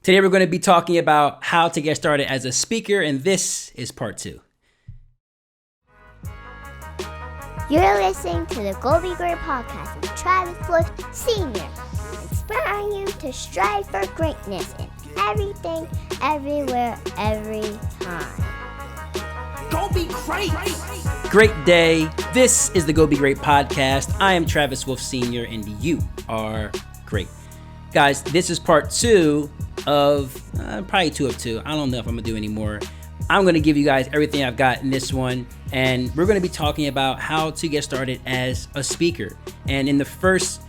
Today we're going to be talking about how to get started as a speaker, and this is part 2. You're listening to the Go Be Great podcast with Travis Wolf Sr., inspiring you to strive for greatness in everything, everywhere, every time. Go be great! Great day. This is the Go Be Great podcast. I am Travis Wolf Sr., and you are great. Guys, this is part 2 of, probably 2 of 2. I don't know if I'm going to do any more. I'm going to give you guys everything I've got in this one, and we're going to be talking about how to get started as a speaker. And in the first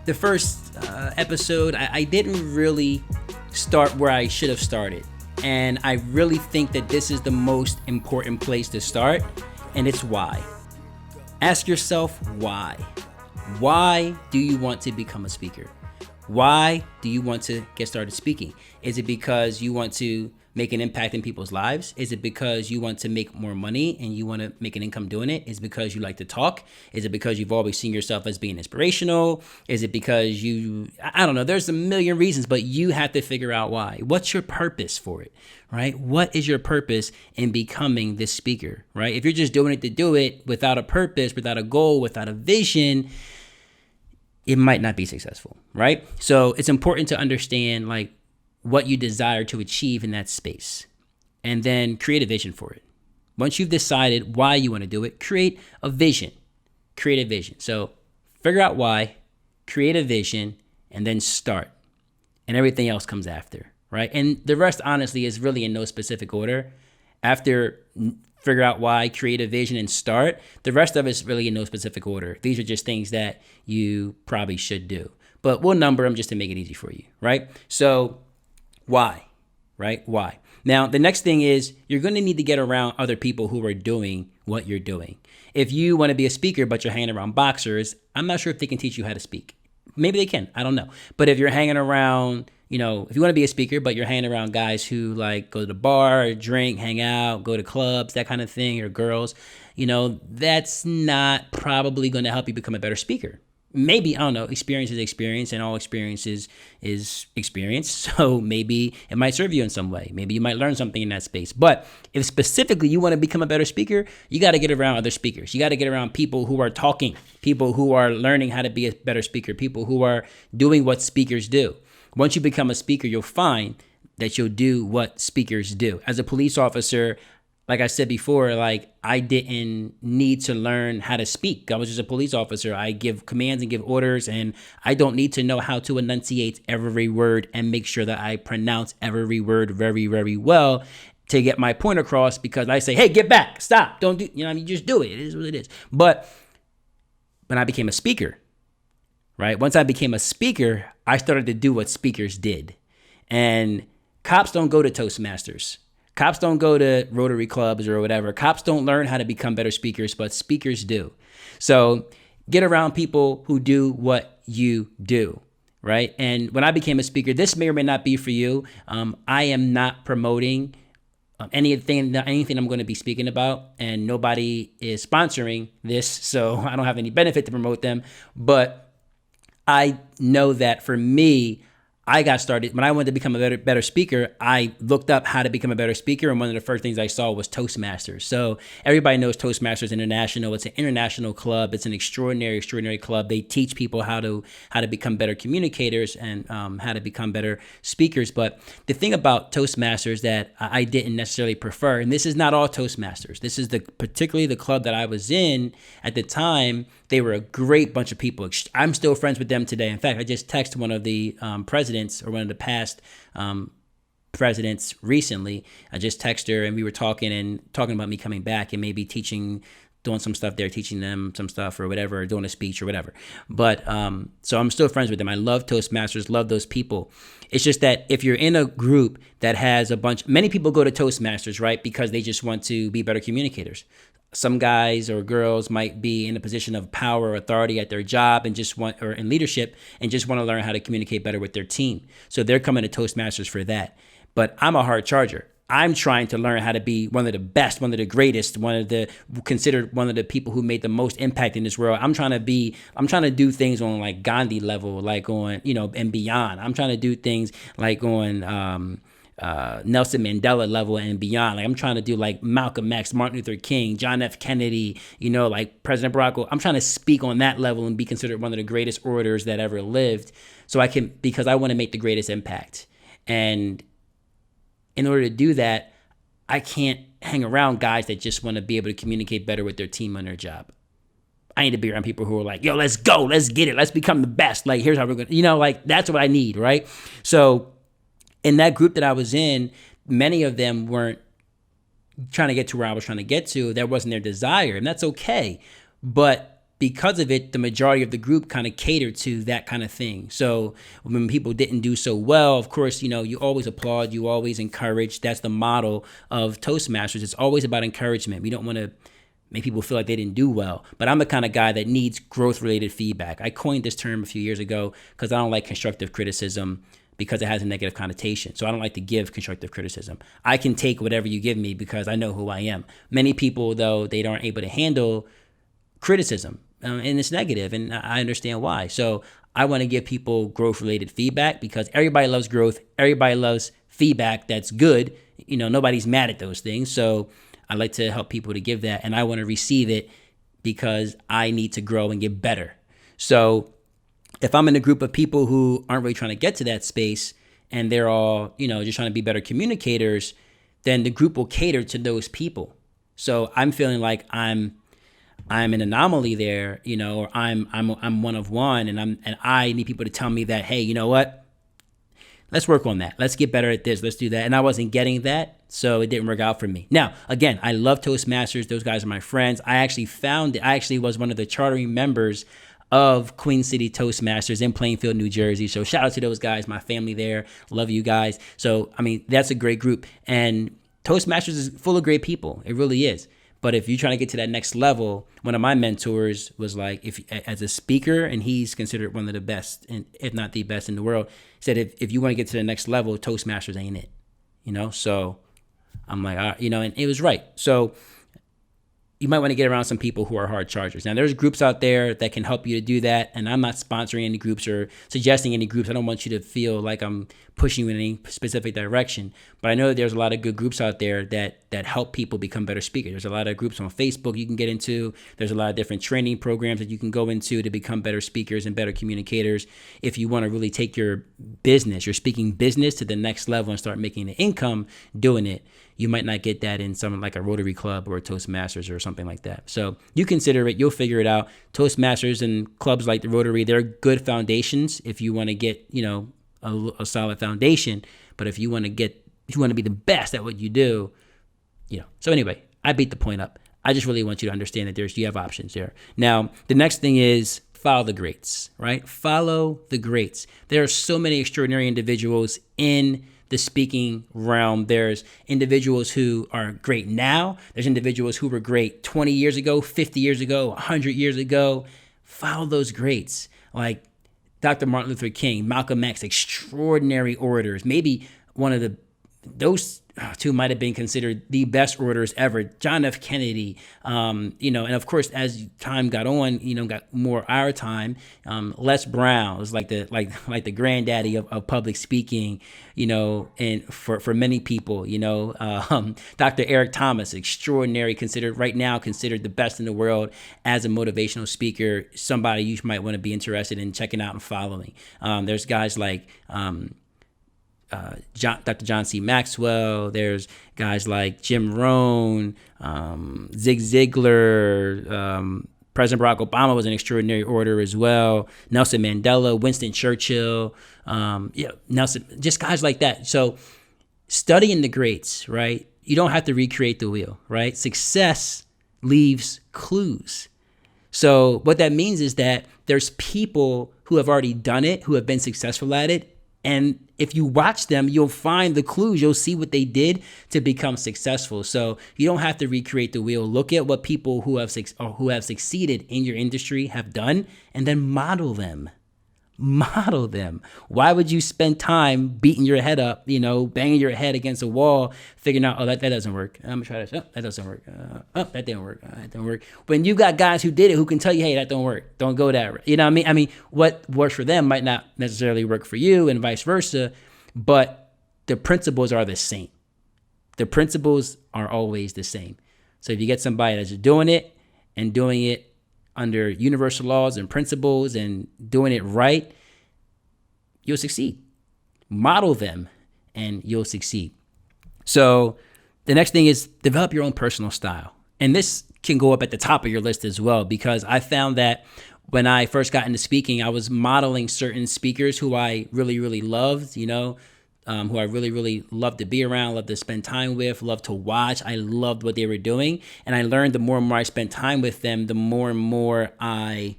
episode, I didn't really start where I should have started. And I really think that this is the most important place to start, and it's why. Ask yourself why. Why do you want to become a speaker? Why do you want to get started speaking? Is it because you want to make an impact in people's lives? Is it because you want to make more money and you want to make an income doing it? Is it because you like to talk? Is it because you've always seen yourself as being inspirational? Is it because I don't know, there's a million reasons, but you have to figure out why. What's your purpose for it, right? What is your purpose in becoming this speaker, right? If you're just doing it to do it without a purpose, without a goal, without a vision, it might not be successful, right? So it's important to understand what you desire to achieve in that space, and then create a vision for it. Once you've decided why you want to do it, create a vision. So figure out why, create a vision, and then start. And everything else comes after, right? And the rest, honestly, is really in no specific order. After figure out why, create a vision, and start, the rest of it's really in no specific order. These are just things that you probably should do. But we'll number them just to make it easy for you, right? So why, right? Why? Now, the next thing is you're going to need to get around other people who are doing what you're doing. If you want to be a speaker, but you're hanging around boxers, I'm not sure if they can teach you how to speak. Maybe they can. I don't know. But if you're hanging around, if you want to be a speaker, but you're hanging around guys who go to the bar, drink, hang out, go to clubs, that kind of thing, or girls, that's not probably going to help you become a better speaker. Maybe, I don't know, experience is experience, and all experiences is experience. So maybe it might serve you in some way. Maybe you might learn something in that space. But if specifically you want to become a better speaker, you got to get around other speakers. You got to get around people who are talking, people who are learning how to be a better speaker, people who are doing what speakers do. Once you become a speaker, you'll find that you'll do what speakers do. As a police officer, like I said before, I didn't need to learn how to speak. I was just a police officer. I give commands and give orders, and I don't need to know how to enunciate every word and make sure that I pronounce every word very, very well to get my point across, because I say, hey, get back, stop, don't do, you just do it. It is what it is. But when I became a speaker, right? Once I became a speaker, I started to do what speakers did. And cops don't go to Toastmasters. Cops don't go to Rotary clubs or whatever. Cops don't learn how to become better speakers, but speakers do. So get around people who do what you do, right? And when I became a speaker, this may or may not be for you. I am not promoting anything I'm going to be speaking about, and nobody is sponsoring this, so I don't have any benefit to promote them. But I know that for me, I got started when I wanted to become a better speaker. I looked up how to become a better speaker, and one of the first things I saw was Toastmasters. So everybody knows Toastmasters International. It's an international club. It's an extraordinary club. They teach people how to become better communicators and how to become better speakers. But the thing about Toastmasters that I didn't necessarily prefer, and this is not all Toastmasters. This is particularly the club that I was in at the time. They were a great bunch of people. I'm still friends with them today. In fact, I just texted one of the presidents, or one of the past presidents recently. I just texted her, and we were talking about me coming back and maybe doing some stuff there, teaching them some stuff or whatever, or doing a speech or whatever. But so I'm still friends with them. I love Toastmasters, love those people. It's just that if you're in a group that has many people go to Toastmasters, right, because they just want to be better communicators. Some guys or girls might be in a position of power or authority at their job and or in leadership, and just want to learn how to communicate better with their team. So they're coming to Toastmasters for that. But I'm a hard charger. I'm trying to learn how to be one of the best, one of the greatest, considered one of the people who made the most impact in this world. I'm trying to do things on like Gandhi level, like on, and beyond. I'm trying to do things like on Nelson Mandela level and beyond. Like I'm trying to do like Malcolm X, Martin Luther King, John F. Kennedy, like President Barack Obama. I'm trying to speak on that level and be considered one of the greatest orators that ever lived. Because I want to make the greatest impact. And in order to do that, I can't hang around guys that just want to be able to communicate better with their team on their job. I need to be around people who are like, yo, let's go, let's get it, let's become the best. Like, here's how we're going to, like, that's what I need, right? So in that group that I was in, many of them weren't trying to get to where I was trying to get to. That wasn't their desire, and that's okay. But because of it, the majority of the group kind of catered to that kind of thing. So when people didn't do so well, of course, you always applaud, you always encourage. That's the model of Toastmasters. It's always about encouragement. We don't want to make people feel like they didn't do well. But I'm the kind of guy that needs growth-related feedback. I coined this term a few years ago because I don't like constructive criticism because it has a negative connotation. So I don't like to give constructive criticism. I can take whatever you give me because I know who I am. Many people, though, they aren't able to handle criticism. And it's negative, and I understand why. So I want to give people growth-related feedback because everybody loves growth. Everybody loves feedback that's good. Nobody's mad at those things. So I like to help people to give that, and I want to receive it because I need to grow and get better. So if I'm in a group of people who aren't really trying to get to that space and they're all, just trying to be better communicators, then the group will cater to those people. So I'm feeling like I'm an anomaly there, or I'm one of one, and I need people to tell me that, hey, you know what? Let's work on that. Let's get better at this. Let's do that. And I wasn't getting that, so it didn't work out for me. Now, again, I love Toastmasters. Those guys are my friends. I actually was one of the chartering members of Queen City Toastmasters in Plainfield, New Jersey. So shout out to those guys, my family there. Love you guys. So, that's a great group. And Toastmasters is full of great people. It really is. But if you're trying to get to that next level, one of my mentors was like, as a speaker, and he's considered one of the best, and if not the best in the world, said if you want to get to the next level, Toastmasters ain't it, So I'm like, and it was right. So you might want to get around some people who are hard chargers. Now, there's groups out there that can help you to do that, and I'm not sponsoring any groups or suggesting any groups. I don't want you to feel like I'm pushing you in any specific direction, but I know that there's a lot of good groups out there that help people become better speakers. There's a lot of groups on Facebook you can get into. There's a lot of different training programs that you can go into to become better speakers and better communicators. If you want to really take your speaking business to the next level and start making the income doing it, you might not get that in something like a Rotary Club or a Toastmasters or something like that. So you consider it, you'll figure it out. Toastmasters and clubs like the Rotary, they're good foundations if you want to get, a solid foundation. But if you want to be the best at what you do, So anyway, I beat the point up. I just really want you to understand that you have options there. Now, the next thing is follow the greats, right? Follow the greats. There are so many extraordinary individuals in the speaking realm. There's individuals who are great now. There's individuals who were great 20 years ago, 50 years ago, 100 years ago. Follow those greats like Dr. Martin Luther King, Malcolm X, extraordinary orators. Maybe those two might have been considered the best orators ever. John F. Kennedy, and of course, as time got on, got more our time. Les Brown was like the granddaddy of public speaking, and for many people, Dr. Eric Thomas, extraordinary, considered the best in the world as a motivational speaker. Somebody you might want to be interested in checking out and following. There's guys like Dr. John C. Maxwell. There's guys like Jim Rohn, Zig Ziglar. President Barack Obama was an extraordinary orator as well. Nelson Mandela, Winston Churchill, Nelson, just guys like that. So studying the greats, right? You don't have to recreate the wheel, right? Success leaves clues. So what that means is that there's people who have already done it, who have been successful at it. And if you watch them, you'll find the clues. You'll see what they did to become successful. So you don't have to recreate the wheel. Look at what people who have succeeded in your industry have done, and then model them. Model them. Why would you spend time beating your head up, banging your head against a wall, figuring out, that doesn't work. I'm gonna try this. Oh, that doesn't work. That didn't work. That didn't work. When you got guys who did it, who can tell you, hey, that don't work. Don't go that way. You know what I mean? I mean, what works for them might not necessarily work for you, and vice versa. But the principles are the same. The principles are always the same. So if you get somebody that's doing it and doing it under universal laws and principles and doing it right, you'll succeed. Model them and you'll succeed. So the next thing is develop your own personal style. And this can go up at the top of your list as well, because I found that when I first got into speaking, I was modeling certain speakers who I really, really loved, who I really, really loved to be around, loved to spend time with, loved to watch. I loved what they were doing. And I learned the more and more I spent time with them, the more and more I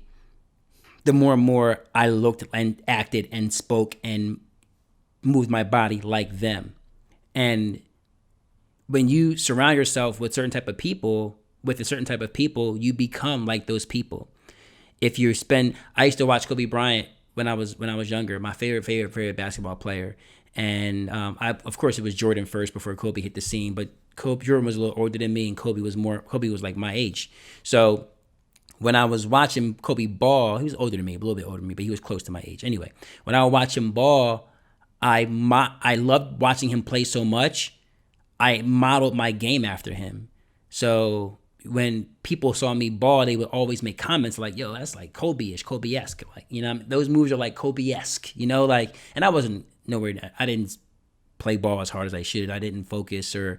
looked and acted and spoke and moved my body like them. And when you surround yourself with a certain type of people, you become like those people. I used to watch Kobe Bryant when I was younger, my favorite basketball player. And of course, it was Jordan first before Kobe hit the scene. But Jordan was a little older than me, and Kobe was like my age. So when I was watching Kobe ball, he was older than me, a little bit older than me, but he was close to my age. Anyway, when I would watch him ball, I loved watching him play so much. I modeled my game after him. So when people saw me ball, they would always make comments like, yo, that's like Kobe-ish, Kobe-esque. Like, those moves are like Kobe-esque, and I wasn't nowhere. I didn't play ball as hard as I should. I didn't focus or,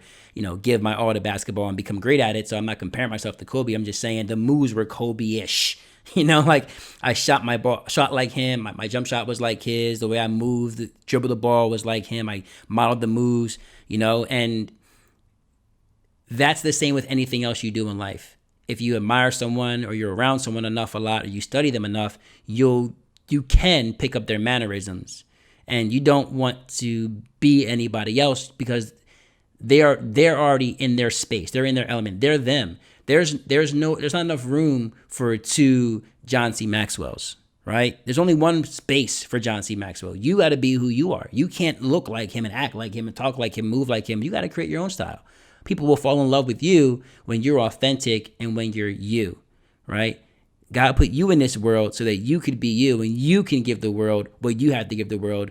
give my all to basketball and become great at it. So I'm not comparing myself to Kobe. I'm just saying the moves were Kobe-ish. Like I shot like him. My jump shot was like his. The way I moved, dribble the ball was like him. I modeled the moves, and that's the same with anything else you do in life. If you admire someone or you're around someone enough a lot or you study them enough, you can pick up their mannerisms. And you don't want to be anybody else because they're already in their space. They're in their element. They're them. There's not enough room for two John C. Maxwells, right? There's only one space for John C. Maxwell. You got to be who you are. You can't look like him and act like him and talk like him, move like him. You got to create your own style. People will fall in love with you when you're authentic and when you're you, right? God put you in this world so that you could be you and you can give the world what you have to give the world.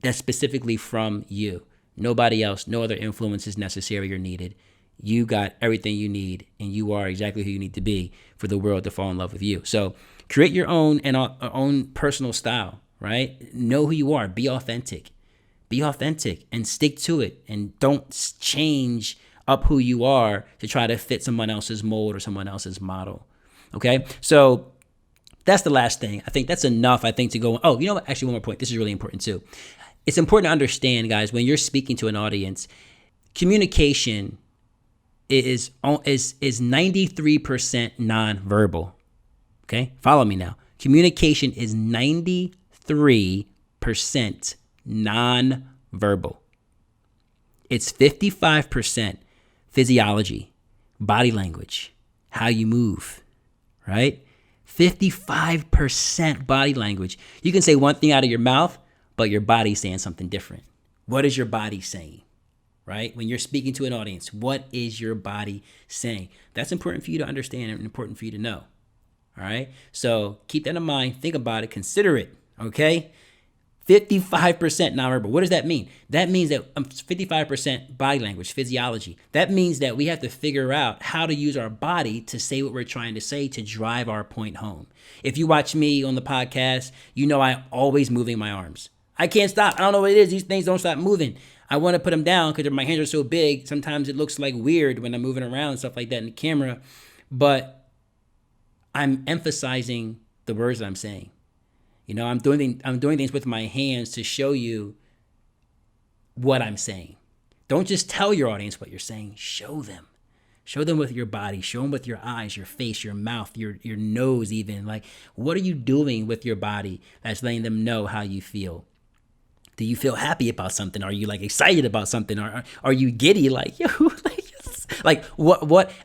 That's specifically from you. Nobody else, no other influence is necessary or needed. You got everything you need and you are exactly who you need to be for the world to fall in love with you. So create your own personal style, right? Know who you are. Be authentic. Be authentic and stick to it, and don't change up who you are to try to fit someone else's mold or someone else's model. Okay, so that's the last thing. I think that's enough. I think to go. Oh, you know what? Actually, one more point. This is really important too. It's important to understand, guys, when you're speaking to an audience, communication is 93% nonverbal. Okay, follow me now. Communication is 93% nonverbal. It's 55% physiology, body language, how you move, right? 55% body language. You can say one thing out of your mouth, but your body's saying something different. What is your body saying, right? When you're speaking to an audience, what is your body saying? That's important for you to understand and important for you to know, all right? So keep that in mind. Think about it. Consider it, okay? 55% nonverbal. What does that mean? That means that 55% body language, physiology. That means that we have to figure out how to use our body to say what we're trying to say to drive our point home. If you watch me on the podcast, you know I'm always moving my arms. I can't stop. I don't know what it is. These things don't stop moving. I want to put them down because my hands are so big. Sometimes it looks like weird when I'm moving around and stuff like that in the camera. But I'm emphasizing the words that I'm saying. I'm doing things with my hands to show you what I'm saying. Don't just tell your audience what you're saying. Show them. Show them with your body. Show them with your eyes, your face, your mouth, your nose even. Like, what are you doing with your body that's letting them know how you feel? Do you feel happy about something? Are you excited about something? Are you giddy? What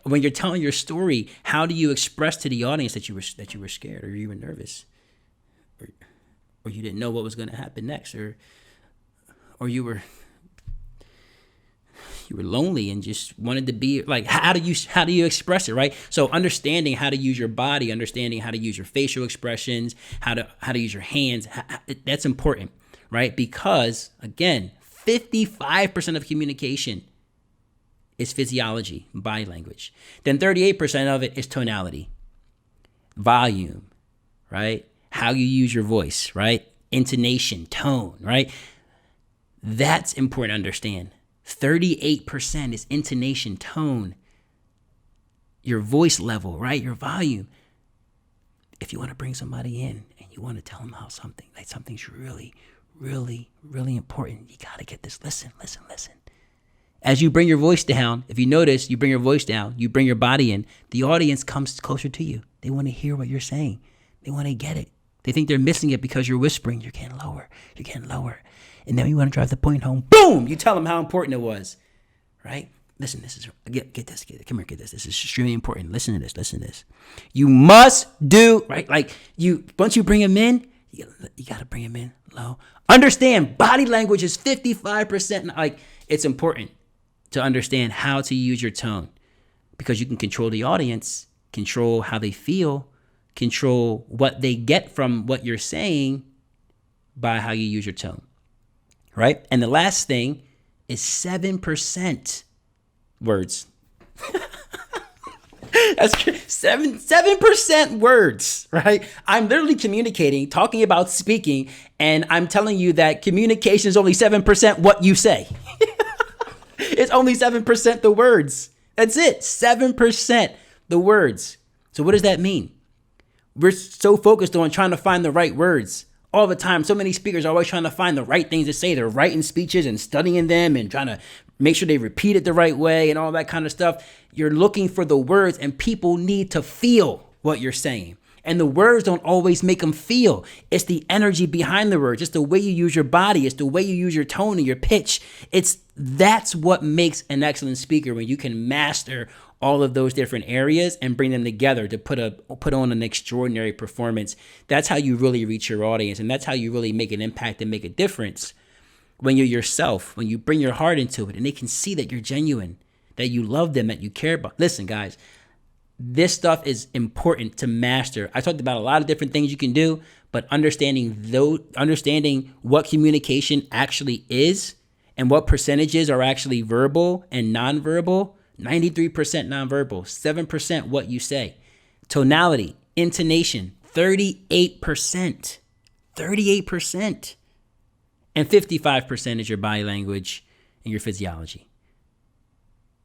when you're telling your story, how do you express to the audience that you were scared or you were nervous? or you didn't know what was going to happen next, or you were lonely and just wanted to be like, how do you express it, right? So understanding how to use your body, understanding how to use your facial expressions, how to use your hands, that's important, right? Because again, 55% of communication is physiology, body language. Then 38% of it is tonality, volume, right? How you use your voice, right? Intonation, tone, right? That's important to understand. 38% is intonation, tone, your voice level, right? Your volume. If you want to bring somebody in and you want to tell them how something's really, really, really important, you got to get this. Listen. As you bring your voice down, if you notice, you bring your voice down, you bring your body in, the audience comes closer to you. They want to hear what you're saying. They want to get it. They think they're missing it because you're whispering. You're getting lower. And then you want to drive the point home. Boom! You tell them how important it was, right? Listen, this is, get this. Come here, get this. This is extremely important. Listen to this. You must do, right? Like once you bring them in, you got to bring them in low. Understand, body language is 55%. Like, it's important to understand how to use your tone, because you can control the audience, control how they feel, control what they get from what you're saying by how you use your tone, right? And the last thing is 7% words. That's 7% words, right? I'm literally communicating, talking about speaking, and I'm telling you that communication is only 7% what you say. It's only 7% the words. That's it. 7% the words. So what does that mean? We're so focused on trying to find the right words all the time. So many speakers are always trying to find the right things to say. They're writing speeches and studying them and trying to make sure they repeat it the right way and all that kind of stuff. You're looking for the words, and people need to feel what you're saying. And the words don't always make them feel. It's the energy behind the words. It's the way you use your body. It's the way you use your tone and your pitch. That's what makes an excellent speaker, when you can master all of those different areas and bring them together to put on an extraordinary performance. That's how you really reach your audience, and that's how you really make an impact and make a difference. When you're yourself, when you bring your heart into it, and they can see that you're genuine, that you love them, that you care about. Listen, guys, this stuff is important to master. I talked about a lot of different things you can do, but understanding what communication actually is and what percentages are actually verbal and nonverbal. 93% nonverbal, 7% what you say. Tonality, intonation, 38%. And 55% is your body language and your physiology.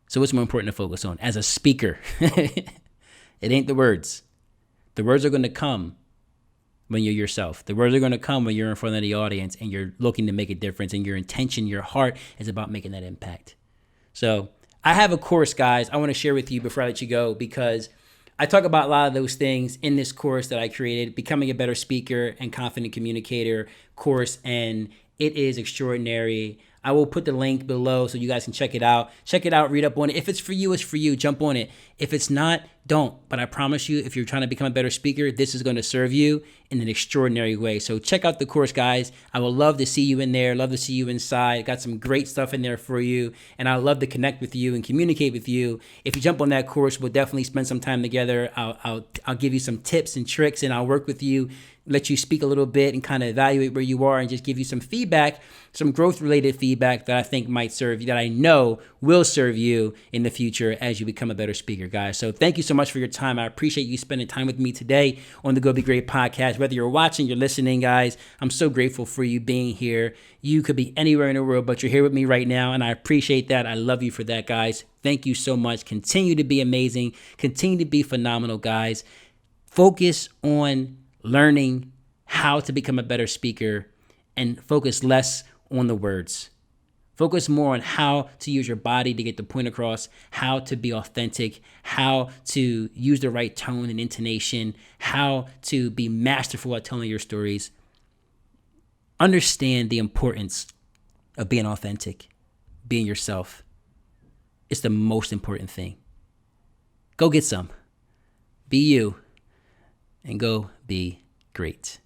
So what's more important to focus on? As a speaker, it ain't the words. The words are going to come when you're yourself. The words are going to come when you're in front of the audience and you're looking to make a difference, and your intention, your heart is about making that impact. So I have a course, guys, I want to share with you before I let you go, because I talk about a lot of those things in this course that I created, Becoming a Better Speaker and Confident Communicator course, and it is extraordinary. I will put the link below so you guys can check it out. Check it out, read up on it. If it's for you, it's for you. Jump on it. If it's not, don't. But I promise you, if you're trying to become a better speaker, this is going to serve you in an extraordinary way. So check out the course, guys. I would love to see you in there. Love to see you inside. Got some great stuff in there for you. And I'd love to connect with you and communicate with you. If you jump on that course, we'll definitely spend some time together. I'll give you some tips and tricks, and I'll work with you, let you speak a little bit and kind of evaluate where you are, and just give you some feedback, some growth-related feedback that I think might serve you, that I know will serve you in the future as you become a better speaker, guys. So thank you so much for your time. I appreciate you spending time with me today on the Go Be Great podcast. Whether you're watching, you're listening, guys, I'm so grateful for you being here. You could be anywhere in the world, but you're here with me right now, and I appreciate that. I love you for that, guys. Thank you so much. Continue to be amazing. Continue to be phenomenal, guys. Focus on learning how to become a better speaker, and focus less on the words. Focus more on how to use your body to get the point across, how to be authentic, how to use the right tone and intonation, how to be masterful at telling your stories. Understand the importance of being authentic, being yourself. It's the most important thing. Go get some. Be you, and go be great.